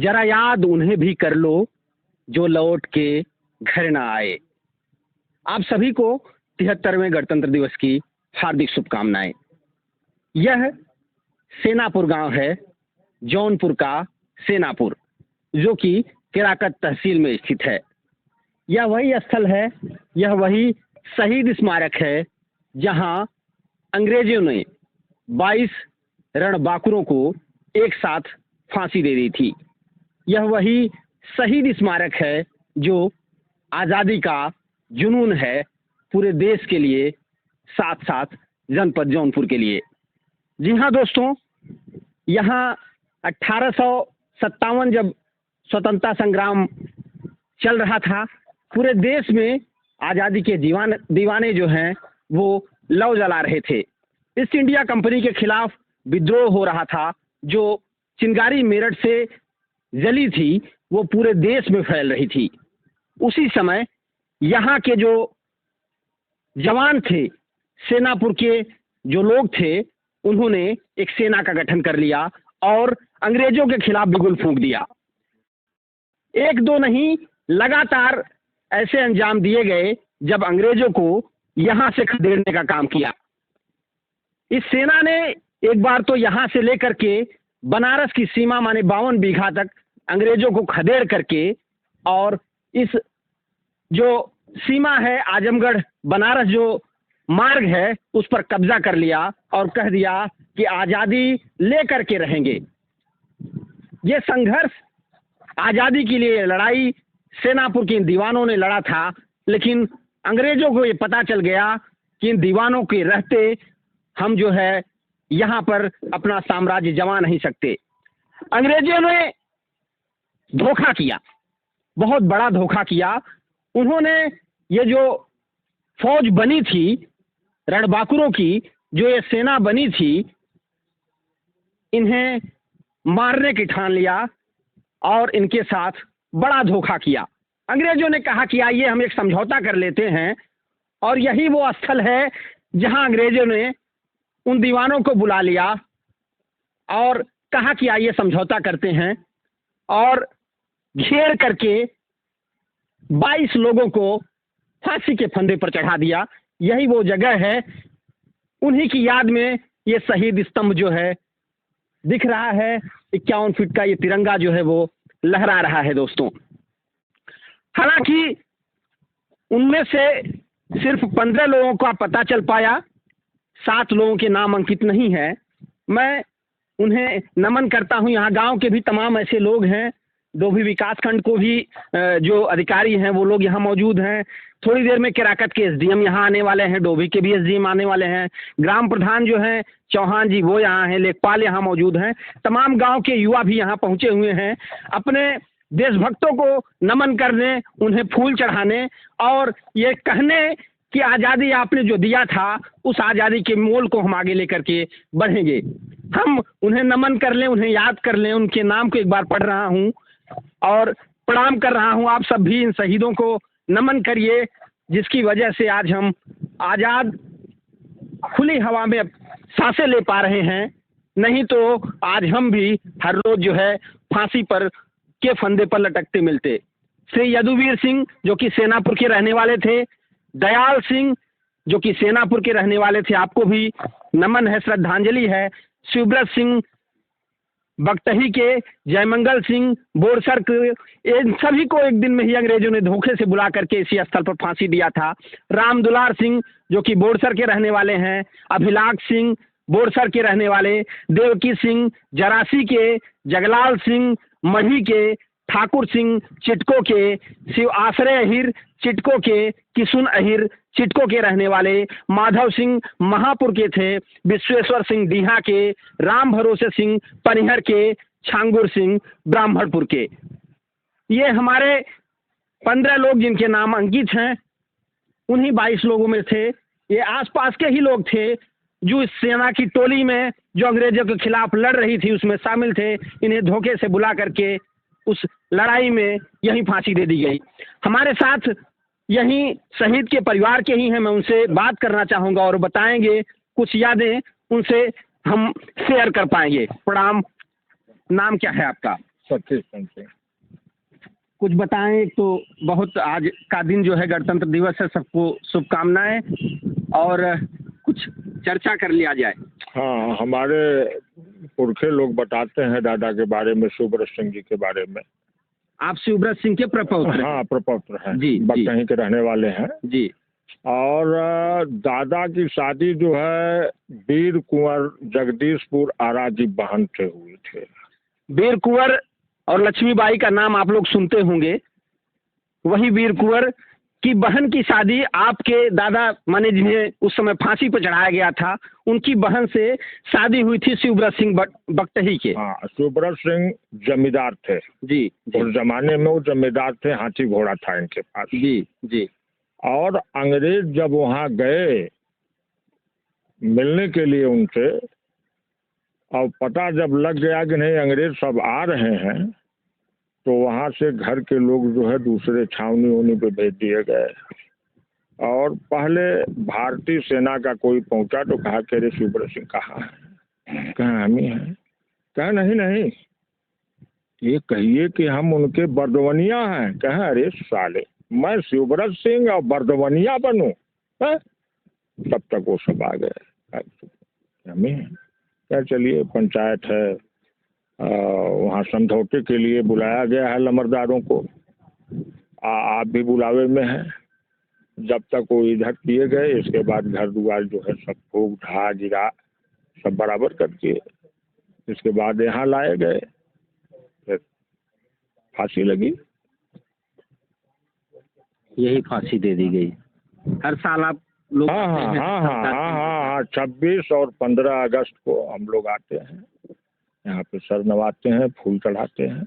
जरा याद उन्हें भी कर लो जो लौट के घर ना आए। आप सभी को 73वें गणतंत्र दिवस की हार्दिक शुभकामनाएं। यह सेनापुर गांव है, जौनपुर का सेनापुर, जो कि केराकत तहसील में स्थित है। यह वही स्थल है, यह वही शहीद स्मारक है जहां अंग्रेजों ने 22 रणबांकुरों को एक साथ फांसी दे दी थी। यह वही शहीद स्मारक है जो आज़ादी का जुनून है पूरे देश के लिए, साथ साथ जनपद जौनपुर के लिए। जी हाँ दोस्तों, यहाँ 1857 जब स्वतंत्रता संग्राम चल रहा था, पूरे देश में आज़ादी के दीवाने जो हैं वो लौ जला रहे थे। ईस्ट इंडिया कंपनी के खिलाफ विद्रोह हो रहा था, जो चिंगारी मेरठ से जली थी वो पूरे देश में फैल रही थी। उसी समय यहाँ के जो जवान थे, सेनापुर के जो लोग थे, उन्होंने एक सेना का गठन कर लिया और अंग्रेजों के खिलाफ बिगुल फूंक दिया। एक दो नहीं, लगातार ऐसे अंजाम दिए गए जब अंग्रेजों को यहाँ से खदेड़ने का काम किया। इस सेना ने एक बार तो यहाँ से लेकर के बनारस की सीमा माने 52 बीघा तक अंग्रेजों को खदेड़ करके और इस जो सीमा है आजमगढ़ बनारस जो मार्ग है उस पर कब्जा कर लिया और कह दिया कि आज़ादी ले करके रहेंगे। ये संघर्ष, आज़ादी के लिए लड़ाई सेनापुर के इन दीवानों ने लड़ा था, लेकिन अंग्रेजों को ये पता चल गया कि इन दीवानों के रहते हम जो है यहाँ पर अपना साम्राज्य जमा नहीं सकते। अंग्रेजों ने धोखा किया, बहुत बड़ा धोखा किया। उन्होंने ये जो फौज बनी थी रणबांकुरों की, जो ये सेना बनी थी, इन्हें मारने की ठान लिया और इनके साथ बड़ा धोखा किया। अंग्रेजों ने कहा कि आइए हम एक समझौता कर लेते हैं, और यही वो स्थल है जहां अंग्रेजों ने उन दीवानों को बुला लिया और कहा कि आइए समझौता करते हैं, और घेर करके 22 लोगों को फांसी के फंदे पर चढ़ा दिया। यही वो जगह है, उन्हीं की याद में ये शहीद स्तंभ जो है दिख रहा है। 51 फीट का ये तिरंगा जो है वो लहरा रहा है दोस्तों। हालांकि उनमें से सिर्फ 15 लोगों का पता चल पाया, 7 लोगों के नाम अंकित नहीं है। मैं उन्हें नमन करता हूं। यहाँ गांव के भी तमाम ऐसे लोग हैं, डोभी विकास खंड को भी जो अधिकारी हैं वो लोग यहाँ मौजूद हैं। थोड़ी देर में केराकत के एसडीएम यहाँ आने वाले हैं, डोभी के भी एसडीएम आने वाले हैं, ग्राम प्रधान जो हैं चौहान जी वो यहाँ हैं, लेखपाल यहाँ मौजूद हैं, तमाम गांव के युवा भी यहाँ पहुँचे हुए हैं अपने देशभक्तों को नमन करने, उन्हें फूल चढ़ाने और ये कहने कि आज़ादी आपने जो दिया था उस आज़ादी के मोल को हम आगे लेकर के बढ़ेंगे। हम उन्हें नमन कर लें, उन्हें याद कर लें। उनके नाम को एक बार पढ़ रहा हूँ और प्रणाम कर रहा हूँ। आप सब भी इन शहीदों को नमन करिए, जिसकी वजह से आज हम आज़ाद खुली हवा में सांसें ले पा रहे हैं। नहीं तो आज हम भी हर रोज जो है फांसी पर के फंदे पर लटकते मिलते। श्री यदुवीर सिंह जो कि सेनापुर के रहने वाले थे, दयाल सिंह जो कि सेनापुर के रहने वाले थे, आपको भी नमन है, श्रद्धांजलि है। शिवव्रत सिंह बगटही के, जयमंगल सिंह बोरसर के, इन सभी को एक दिन में ही अंग्रेजों ने धोखे से बुला करके इसी स्थल पर फांसी दिया था। राम दुलार सिंह जो कि बोरसर के रहने वाले हैं, अभिलाष सिंह बोरसर के रहने वाले, देवकी सिंह जरासी के, जगलाल सिंह मढ़ी के, ठाकुर सिंह चिटको के, शिव आश्रय अहिर चिटको के, किशुन अहिर चिटको के रहने वाले, माधव सिंह महापुर के थे, विश्वेश्वर सिंह डीहा के, राम भरोसे सिंह पनिहर के, छांगुर सिंह ब्राह्मणपुर के। ये हमारे 15 लोग जिनके नाम अंकित हैं, उन्हीं 22 लोगों में थे। ये आसपास के ही लोग थे जो इस सेना की टोली में जो अंग्रेजों के खिलाफ लड़ रही थी उसमें शामिल थे। इन्हें धोखे से बुला करके उस लड़ाई में यहीं फांसी दे दी गई। हमारे साथ यहीं शहीद के परिवार के ही हैं, मैं उनसे बात करना चाहूँगा और बताएंगे कुछ यादें, उनसे हम शेयर कर पाएंगे। प्रणाम, नाम क्या है आपका? सतीश चंद्र सिंह। कुछ बताएं। एक तो बहुत आज का दिन जो है गणतंत्र दिवस है, सबको शुभकामनाएं, और कुछ चर्चा कर लिया जाए। हाँ, हमारे पुरखे लोग बताते हैं दादा के बारे में, शिवव्रत सिंह जी के बारे में। आप शिवव्रत सिंह के प्रपौत्र? हाँ, प्रपौत्र हैं जी, बकहीं के रहने वाले हैं जी। और दादा की शादी जो है वीर कुंवर जगदीशपुर आरा जी बहन से हुई थे। वीर कुंवर और लक्ष्मीबाई का नाम आप लोग सुनते होंगे। वही वीर कुंवर की बहन की शादी आपके दादा माने जिन्हें उस समय फांसी पर चढ़ाया गया था, उनकी बहन से शादी हुई थी शिवव्रत सिंह बकटही के। हाँ, शिवव्रत सिंह जमींदार थे जी, उस जमाने में। वो जमींदार थे, हाथी घोड़ा था इनके पास। जी, जी। और अंग्रेज जब वहाँ गए मिलने के लिए उनसे, और पता जब लग गया कि नहीं अंग्रेज सब आ रहे हैं, तो वहाँ से घर के लोग जो है दूसरे छावनी उनी पे भेज दिए गए। और पहले भारतीय सेना का कोई पहुंचा तो कहा कि अरे शिवव्रत सिंह कहाँ है? कहाँ हम ही हैं? कहा नहीं नहीं, ये कहिए कि हम उनके बर्दवनिया हैं। कहा अरे साले, मैं शिवव्रत सिंह और बर्दवनिया बनूं? तब तक वो सब आ गए, हम ही हैं। क्या चलिए, पंचायत है, वहाँ समझौते के लिए बुलाया गया है लमरदारों को। आप भी बुलावे में हैं। जब तक वो इधर किए गए, इसके बाद घर द्वार जो है सब फूक ढहा गिरा सब बराबर कर दिए। इसके बाद यहाँ लाए गए, फिर फांसी लगी। यही फांसी दे दी गई। हर साल आप लोग? हाँ हाँ हाँ हाँ हाँ हाँ हाँ, 26 और 15 अगस्त को हम लोग आते हैं यहाँ पे, सर नवाते हैं, फूल चढ़ाते हैं।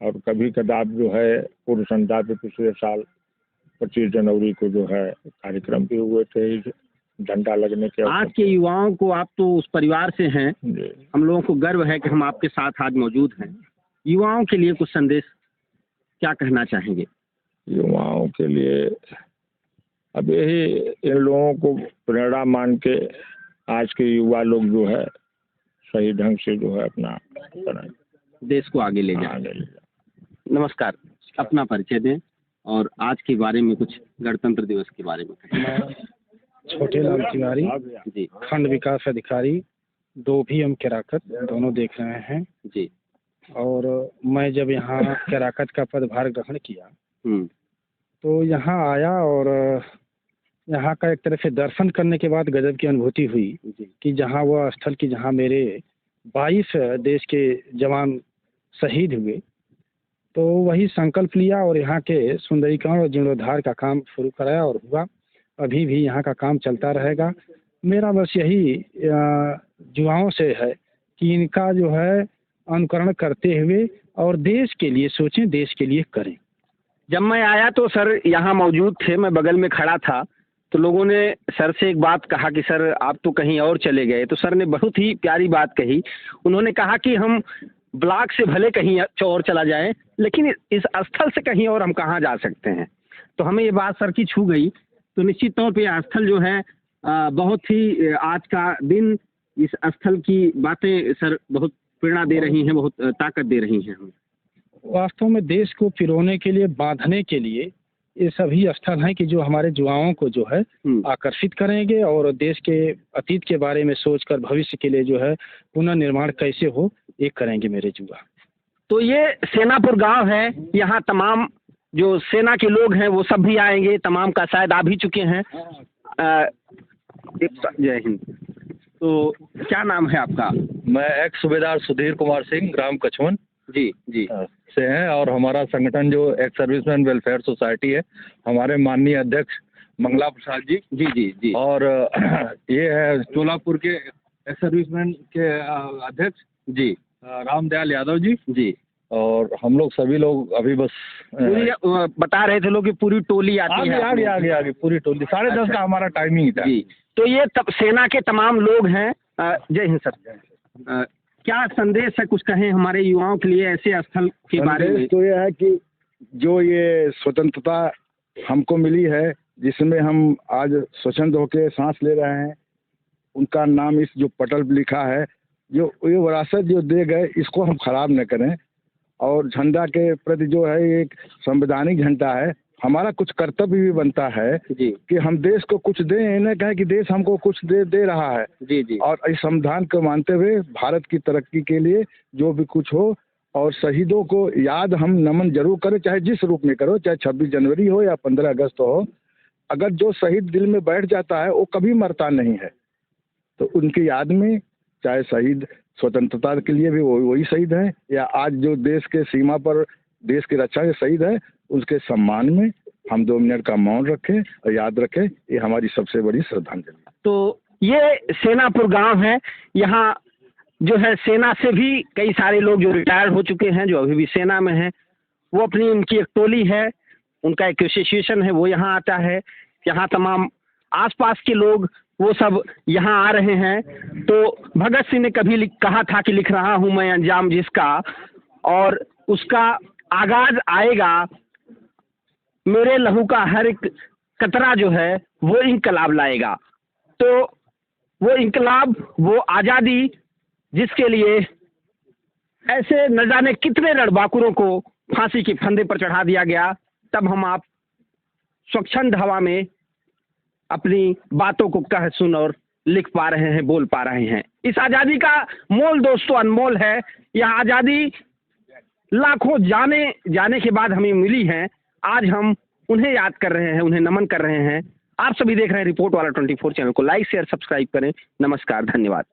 और कभी कदार जो है पूर्व संध्या पे पिछले साल 25 जनवरी को जो है कार्यक्रम भी हुए थे झंडा लगने के। आज के युवाओं को, आप तो उस परिवार से हैं, हम लोगों को गर्व है कि हम आपके साथ आज मौजूद हैं। युवाओं के लिए कुछ संदेश क्या कहना चाहेंगे? युवाओं के लिए अब यही, इन लोगों को प्रेरणा मान के आज के युवा लोग जो है सही ढंग से जो है अपना देश को आगे ले जाए। नमस्कार, अपना परिचय दें और आज के बारे में कुछ, गणतंत्र दिवस के बारे में कहें। छोटे लाल तिवारी जी, खंड विकास अधिकारी, 2PM केराकत, दोनों देख रहे हैं जी। और मैं जब यहाँ केराकत का पदभार ग्रहण किया तो यहाँ आया और यहाँ का एक तरह से दर्शन करने के बाद गजब की अनुभूति हुई कि जहाँ वह स्थल की जहाँ मेरे 22 देश के जवान शहीद हुए, तो वही संकल्प लिया और यहाँ के सुंदरीकरण और जीर्णोद्धार का काम शुरू कराया और हुआ। अभी भी यहाँ का काम चलता रहेगा। मेरा बस यही युवाओं से है कि इनका जो है अनुकरण करते हुए और देश के लिए सोचें, देश के लिए करें। जब मैं आया तो सर यहाँ मौजूद थे, मैं बगल में खड़ा था, तो लोगों ने सर से एक बात कहा कि सर आप तो कहीं और चले गए। तो सर ने बहुत ही प्यारी बात कही। उन्होंने कहा कि हम ब्लॉक से भले कहीं और चला जाएं, लेकिन इस स्थल से कहीं और हम कहाँ जा सकते हैं। तो हमें ये बात सर की छू गई। तो निश्चित तौर पे यह स्थल जो है बहुत ही, आज का दिन, इस स्थल की बातें सर बहुत प्रेरणा दे रही हैं, बहुत ताकत दे रही हैं हमें। वास्तव में देश को पिरोने के लिए, बांधने के लिए ये सभी स्थल हैं कि जो हमारे युवाओं को जो है आकर्षित करेंगे और देश के अतीत के बारे में सोचकर भविष्य के लिए जो है पुनर्निर्माण कैसे हो, ये करेंगे मेरे युवा। तो ये सेनापुर गांव है, यहाँ तमाम जो सेना के लोग हैं वो सब भी आएंगे, तमाम का शायद आ भी चुके हैं। जय हिंद। तो क्या नाम है आपका? मैं एक्स सूबेदार सुधीर कुमार सिंह, ग्राम कछवन जी जी से हैं और हमारा संगठन जो एक्स सर्विसमैन वेलफेयर सोसाइटी है, हमारे माननीय अध्यक्ष मंगला प्रसाद जी जी जी जी और ये है चोलापुर के एक्स सर्विसमैन के अध्यक्ष जी रामदयाल यादव जी जी। और हम लोग सभी लोग अभी बस पूरी बता रहे थे लोग कि पूरी टोली आती है। आगे पूरी टोली 10:30 का हमारा टाइमिंग था जी। तो ये सेना के तमाम लोग हैं। जय हिंद सर। क्या संदेश है, कुछ कहें हमारे युवाओं के लिए ऐसे स्थल के बारे में? तो ये है कि जो ये स्वतंत्रता हमको मिली है, जिसमें हम आज स्वच्छंद होकर सांस ले रहे हैं, उनका नाम इस जो पटल पर लिखा है जो ये विरासत जो दे गए इसको हम खराब न करें। और झंडा के प्रति जो है एक संवैधानिक झंडा है, हमारा कुछ कर्तव्य भी बनता है जी कि हम देश को कुछ दें, ये न कहें कि देश हमको कुछ दे रहा है। जी जी और इस संविधान को मानते हुए भारत की तरक्की के लिए जो भी कुछ हो, और शहीदों को याद हम नमन जरूर करें, चाहे जिस रूप में करो, चाहे 26 जनवरी हो या 15 अगस्त हो। अगर जो शहीद दिल में बैठ जाता है वो कभी मरता नहीं है। तो उनकी याद में चाहे शहीद स्वतंत्रता के लिए भी वही शहीद है, या आज जो देश के सीमा पर देश की रक्षा के शहीद है, उसके सम्मान में हम 2 मिनट का मौन रखें और याद रखें। ये हमारी सबसे बड़ी श्रद्धांजलि। तो ये सेनापुर गांव है। यहाँ जो है सेना से भी कई सारे लोग जो रिटायर हो चुके हैं, जो अभी भी सेना में हैं, वो अपनी उनकी एक टोली है, उनका एक एसोसिएशन है, वो यहाँ आता है। यहाँ तमाम आसपास के लोग वो सब यहाँ आ रहे हैं। तो भगत सिंह ने कभी कहा था कि लिख रहा हूँ मैं अंजाम जिसका, और उसका आगाज आएगा। मेरे लहू का हर एक कतरा जो है वो इंकलाब लाएगा। तो वो इंकलाब, वो आज़ादी जिसके लिए ऐसे न जाने कितने लड़बाकुरों को फांसी के फंदे पर चढ़ा दिया गया, तब हम आप स्वच्छंद हवा में अपनी बातों को कह सुन और लिख पा रहे हैं, बोल पा रहे हैं। इस आज़ादी का मोल दोस्तों अनमोल है। यह आज़ादी लाखों जाने के बाद हमें मिली है। आज हम उन्हें याद कर रहे हैं, उन्हें नमन कर रहे हैं। आप सभी देख रहे हैं रिपोर्ट वाला 24 चैनल को। लाइक शेयर सब्सक्राइब करें। नमस्कार, धन्यवाद।